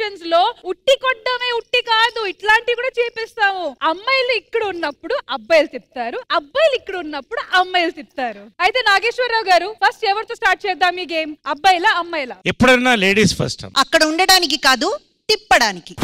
Competitions లో ఉట్టి కొట్టమే ఉట్టి కాదు, ఇట్లాంటివి కూడా చేపిస్తాము. అమ్మాయిలు ఇక్కడ ఉన్నప్పుడు అబ్బాయిలు తిప్పుతారు, అబ్బాయిలు ఇక్కడ ఉన్నప్పుడు అమ్మాయిలు తిప్పుతారు. అయితే నాగేశ్వరరావు గారు ఫస్ట్ ఎవరితో స్టార్ట్ చేద్దాం ఈ గేమ్? అబ్బాయిలా అమ్మాయిలా? ఎప్పుడన్నా లేడీస్ ఫస్ట్. అక్కడ ఉండడానికి కాదు, తిప్పడానికి.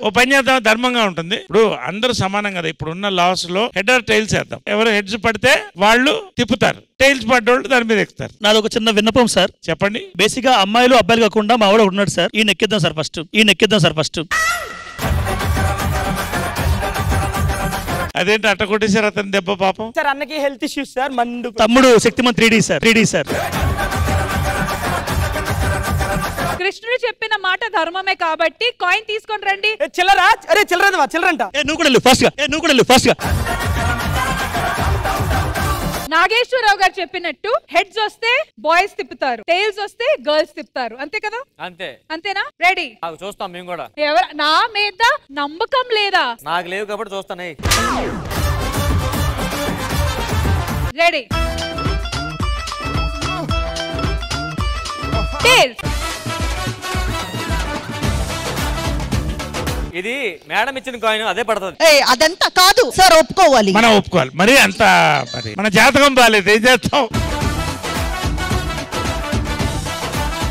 ఓ పని చేద్దాం, ధర్మంగా ఉంటుంది. ఇప్పుడు అందరూ సమానం కదా. ఇప్పుడు ఉన్న లాస్ లో హెడ్ ఆర్ టైల్స్ వేద్దాం. ఎవరు హెడ్స్ పడితే వాళ్ళు తిప్పుతారు, టైల్స్ పడ్డోళ్ళు దాని మీద ఎక్కుతారు. నాది ఒక చిన్న విన్నపం సార్. చెప్పండి. బేసిక్ గా అమ్మాయిలు అబ్బాయిలు కాకుండా మా వాడు ఉన్నాడు సార్, ఈ నెక్కిద్దాం సార్ ఫస్ట్, ఈ నెక్కిద్దాం సార్ ఫస్ట్. అదేంటి అట్ట కొట్టేశారు అతని దెబ్బ పాపం? సార్ అన్నకి హెల్త్ ఇష్యూస్ సార్. మందు తమ్ముడు శక్తిమంత్ 3D సార్, 3D సార్. కృష్ణుడు చెప్పిన మాట ధర్మమే కాబట్టి కాయిన్ తీసుకొని రండి. చిల్లరా? అరే చిల్లరదవా, చిల్లరంట. నువ్వు కూడా ఫాస్ట్ గా, నువ్వు కూడా ఫాస్ట్ గా. నాగేశ్వరరావు గారు చెప్పినట్టు హెడ్స్ వస్తే బాయ్స్ తిప్పుతారు, టైల్స్ వస్తే గర్ల్స్ తిప్పుతారు. అంతే కదా? అంతే. అంతేనా? రెడీ? చూస్తాం మేము కూడా. నా మీద నమ్మకం లేదా? నాకు లేవు కాబట్టి చూస్తానే. రెడీ? టైల్స్. ఇది మేడం ఇచ్చిన కాయిన్, అదే పడుతుంది. అదంతా కాదు సార్, ఒప్పుకోవాలి. మనం ఒప్పుకోవాలి. మరి అంత మరి మన జాతకం బాలేదు, ఏం చేస్తాం?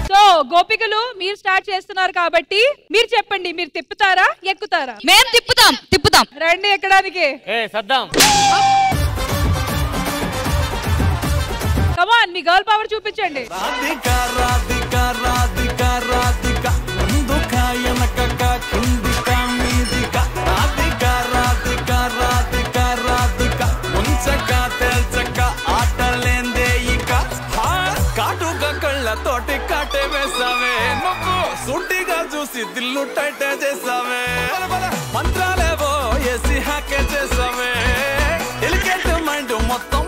సో గోపికలు మీరు స్టార్ట్ చేస్తున్నారు కాబట్టి మీరు చెప్పండి, మీరు తిప్పుతారా ఎక్కుతారా? మేము తిప్పుతాం. రండి ఎక్కడానికి. సద్దాం. కమాన్, మీ గర్ల్ పవర్ చూపించండి. తోటి కాటే వేసావే, నువ్వు సుంటిగా చూసి దిల్లు టైట్ చేసావే, మంత్రాలేవో ఏసి హ్యాకే చేసావే, ఎలిగెంట్ మైండ్ మొత్తం.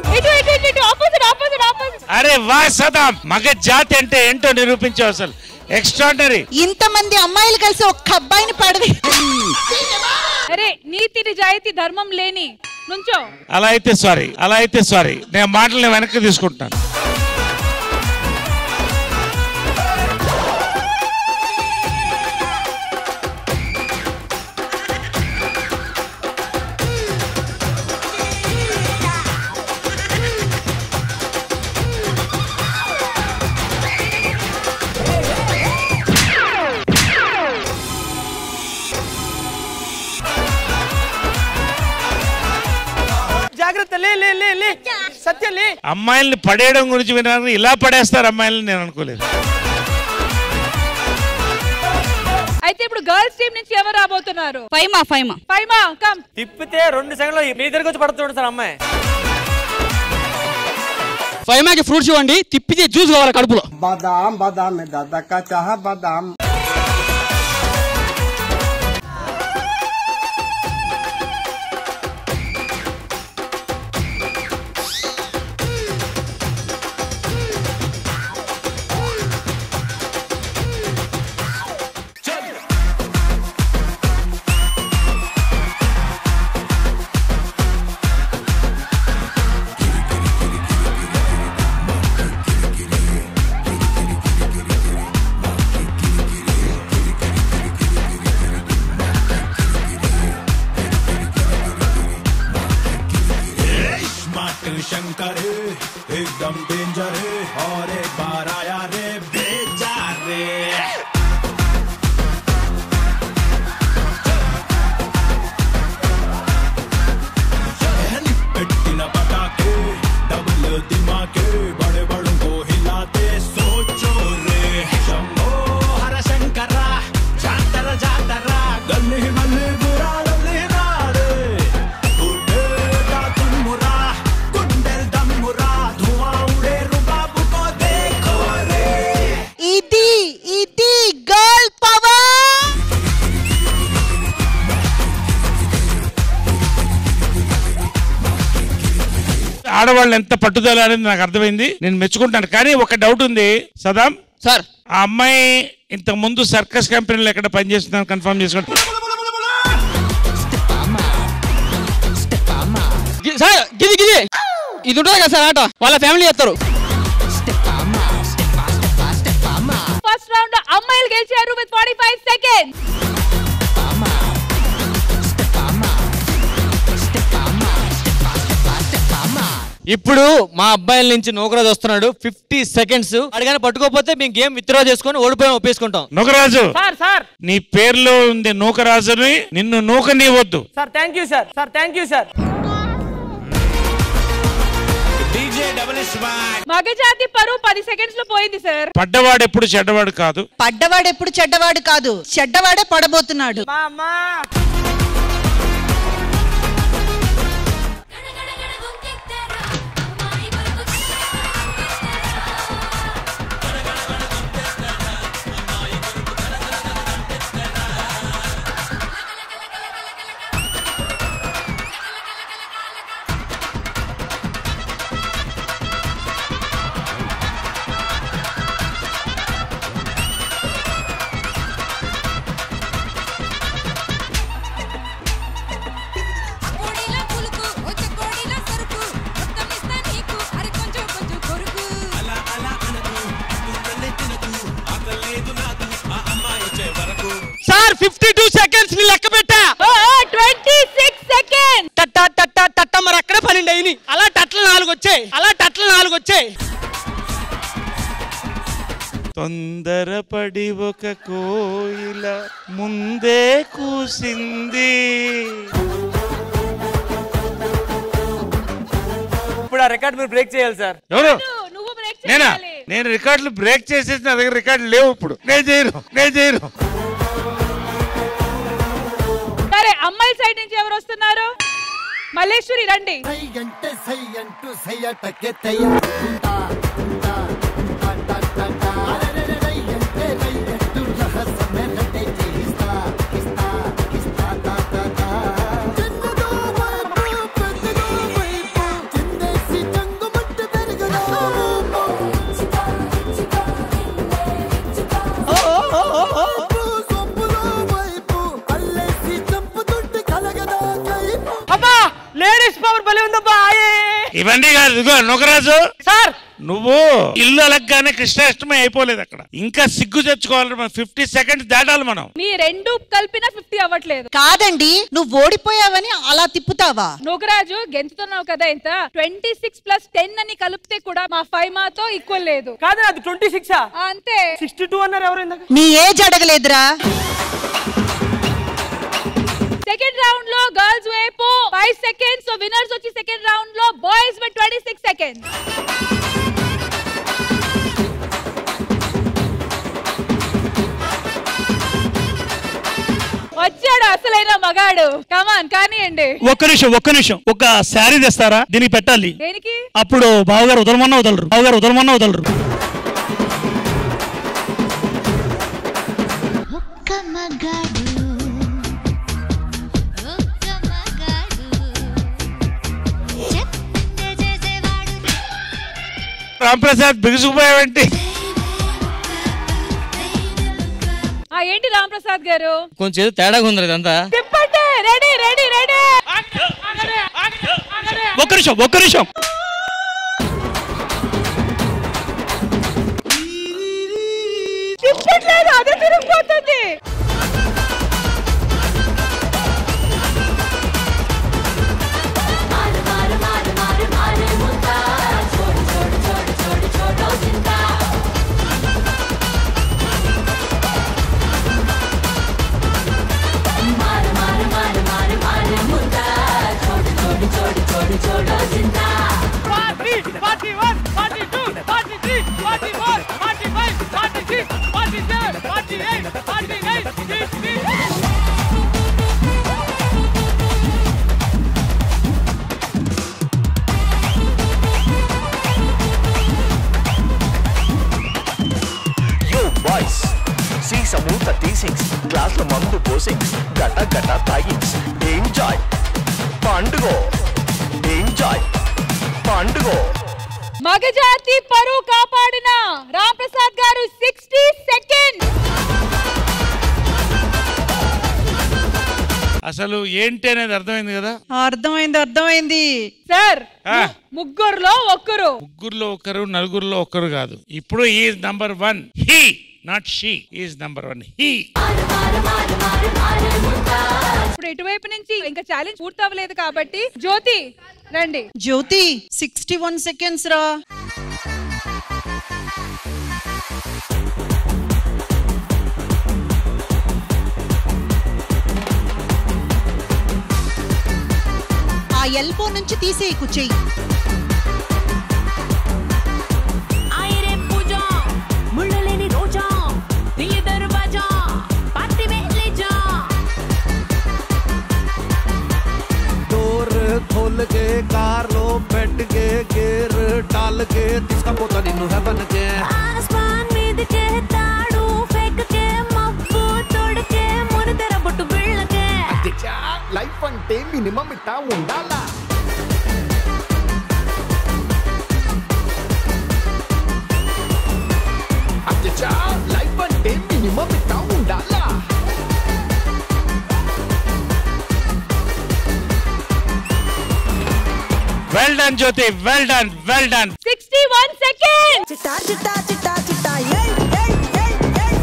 అరే వా సదాం, మగ జాతి అంటే ఏంటో నిరూపించావు. అసలు ఎక్స్ట్రాడినరీ. ఇంతమంది అమ్మాయిలు కలిసి ఒక్క అబ్బాయిని పడవి. అరే నీతి నిజాయితీ ధర్మం లేని నుంచో. అలా అయితే సారీ, నేను మాటలు వెనక్కి తీసుకుంటాను. అమ్మాయిల్ని పడేయడం గురించి విన్నాను, ఇలా పడేస్తారు అమ్మాయిల్ని నేను అనుకోలేదు. అయితే ఇప్పుడు గర్ల్స్ టీం నుంచి ఎవరు రాబోతున్నారు? ఫైమా కమ్. తిప్పితే 2 సెకండ్లో మీ దగ్గరికి వచ్చి పడుతుంది సార్ అమ్మాయి. ఫైమాకి ఫ్రూట్స్ ఇవ్వండి, తిప్పితే జ్యూస్ కావాలి కడుపులో. బాదాం బాదాం దాదా చాహ బాదాం. शंकर एकदम डेंजर और एक बार आया रे बेजार रे. పెట్టిన పటాకే డబుల్ దిమాకే బడే బడు को हिलाते सोचो रे. शंभो हर शंकर जातर जातर गल्ली गल्ली बुरा गल्ली नारे उठे का तुमुरा कुंडल दमुरा धुआं उड़े रुबाब को देखो रे. ఇది గర్ల్ పవర్. ఆడవాళ్ళు ఎంత పట్టుదల అనేది నాకు అర్థమైంది, నేను మెచ్చుకుంటాను. కానీ ఒక డౌట్ ఉంది సదాం సార్. ఆ అమ్మాయి ఇంతకు ముందు సర్కస్ కంపెనీలో ఎక్కడ పనిచేస్తుందని కన్ఫర్మ్ చేసుకోండి. సార్ గిది ఇది ఉంటుంది కదా సార్ ఆట, వాళ్ళ ఫ్యామిలీ చేస్తారు. ఇప్పుడు మా అబ్బాయిల నుంచి నూకరాజు వస్తున్నాడు 50 సెకండ్స్ అడిగానే పట్టుకోకపోతే మేము గేమ్ విత్డ్రా చేసుకొని ఓడిపోయి ఒప్పేసుకుంటాం. నూకరాజు సార్ నీ పేర్లో ఉంది నూకరాజుని, నిన్ను నూకనివ్వద్దు. Sir thank you sir. Thank you sir. మగజాతి పరువు 10 సెకండ్స్ లో పోయింది సార్. పడ్డవాడు ఎప్పుడు చెడ్డవాడు కాదు. పడ్డవాడు ఎప్పుడు చెడ్డవాడు కాదు, చెడ్డవాడే పడబోతున్నాడు. సార్ 52 సెకండ్స్ ని లెక్క పెట్టా. 26 సెకండ్స్. టట్ట మరి అక్కడే 12 అయినాయి. అలా టట్లు 4 వచ్చాయి. తొందరపడి ఒక కోయిల ముందే కూసింది. ఇప్పుడు ఆ రికార్డ్ మీరు బ్రేక్ చేయాలి సార్. ఎవరు? నువ్వు బ్రేక్ నేనా? చేయాలి. నేను రికార్డులు బ్రేక్ చేసేసి నా దగ్గర రికార్డులు లేవు. ఇప్పుడు నేను చేయను. సరే, అమ్మాయి సైడ్ నుంచి ఎవరు వస్తున్నారు? మల్లేశ్వరి రండి. లేడీస్ పవర్ భలే ఉందబ్బా. ఇవన్నీ కాదు. ఇదిగో నూకరాజు సార్, నువ్వు ఇల్లు అలగ్గానే కృష్ణాష్టమి అయిపోలేదు. అక్కడ ఇంకా సిగ్గు తెచ్చుకోవాలి. 50 సెకండ్స్ దాటాలి మనం. మీ రెండు కలిపిన 50 అవ్వట్లేదు. కాదండి, నువ్వు ఓడిపోయావని అలా తిప్పుతావా? నూకరాజు గెంతుతున్నావు కదా, ఇంత 26 + 10 అని కలిపితే కూడా మా ఫైమాతో ఈక్వల్ లేదు. కాదు అది 26 అంతే. 62 అన్నారు ఎవరు ఇందాక? నీ ఏజ్ అడగలేదురా. సెకండ్ రౌండ్ లో గర్ల్స్ వైపు 5 సెకండ్స్. సో విన్నర్స్ వచ్చి సెకండ్ రౌండ్ లో బాయ్స్ విత్ 26 సెకండ్స్. వచ్చాడు అసలైన మగాడు. కమాన్ కానియండి. ఒక్క నిమిషం ఒక శారీ తెస్తారా? దీనికి పెట్టాలి. దేనికి? అప్పుడు బావగారు వదలమన్నా వదలరు. రాంప్రసాద్ బిగుసుకుపోయావంటి. ఏంటి రాంప్రసాద్ గారు? కొంచెం ఏదో తేడాగా ఉంది ఇదంతా. తిప్పండి. రెడీ. ఒక్క నిమిషం. తిప్పట్లేదు, అదే తిరిగిపోతుంది. గ్లాస్ లో మందు పోసింగ్స్ గట తాగింగ్స్ ఎంజాయ్ పండుగ. మగజాతి పరువు కాపాడిన రాంప్రసాద్ గారు 60 సెకండ్స్. అసలు ఏంటి అనేది అర్థమైంది కదా? అర్థమైంది సార్, ముగ్గురులో ఒకరు, నలుగురులో ఒకరు కాదు. ఇప్పుడు is number 1. He, not she, is number 1. He. ఇప్పుడు ఇటువైపు నుంచి ఇంకా ఛాలెంజ్ పూర్తి అవ్వలేదు కాబట్టి జ్యోతి రండి. జ్యోతి 61 సెకండ్స్ రా. ఆ ఎల్బో నుంచి తీసేయకు చెయ్యి. खोल के कार लो बैठ के गेर डाल के तिसका पोता निन्नु हेवन के आसमान मीद के ताड़ू फेंक के मब्बू तोड़ के मुन तेरा बट्टू बिళ్ళ के అచ్చా లైఫ్ అంటే మినిమం ఇట్టా ఉండాలా. అచ్చా లైఫ్ అంటే మినిమం ఇట్టా ఉండాలా. Well done Jyothi, well done, well done. 61 seconds. చిట్టా చిట్టా చిట్టా చిట్టా ఏయ్ ఏయ్ ఏయ్ ఏయ్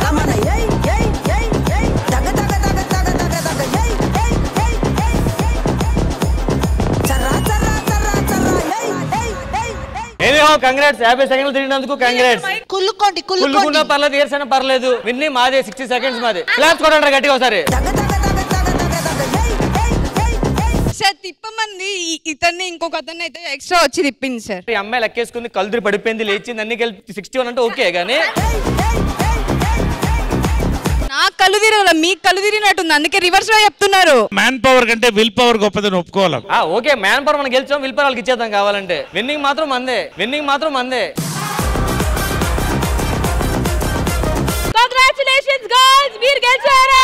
రమణ ఏయ్ ఏయ్ ఏయ్ ఏయ్ దగ దగ దగ దగ దగ దగ ఏయ్ ఏయ్ ఏయ్ ఏయ్ చర్రా చర్రా చర్రా చర్రా ఏయ్ ఏయ్ ఏయ్ ఎనీహౌ కంగ్రాట్స్. 50 సెకండ్లు తిరిగినందుకు కంగ్రాట్స్. కుల్లుకోండి కుల్లుకున్నా కుల్లుకోండి. పర్లేదు, ఏర్సైనా పర్లేదు. విన్ని మాదే 60 సెకండ్స్ మాదే. క్లాప్స్ కొట్టండి గట్టిగా ఒకసారి. దగ దగ దగ దగ దగ దగ ఏయ్ ఏయ్ ఏయ్ సార్ తిప్పమంది ఇతన్ని ఇంకొక అతన్ని అయితే ఎక్స్ట్రా వచ్చి తిప్పింది సార్. ఈ అమ్మాయి లెక్కేసుకుంది, కలుదిరి పడిపోయింది, లేచింది, అన్ని కలిపి 61 అంటే ఓకే. కానీ నాకు కళ్ళు తిరగల, మీకు కళ్ళు తిరిగినట్టుంది, అందుకే రివర్స్ లో చెప్తున్నారు. మ్యాన్ పవర్ కంటే విల్ పవర్ గొప్పదని ఒప్పుకోవాలి. ఓకే, మ్యాన్ పవర్ మనం గెలిచాం, విల్ పవర్ వాళ్ళకి ఇచ్చేద్దాం కావాలంటే. విన్నింగ్ మాత్రం మందే, విన్నింగ్ మాత్రం మందే. కంగ్రాచులేషన్స్ గర్ల్స్, మీరు గెలిచారు.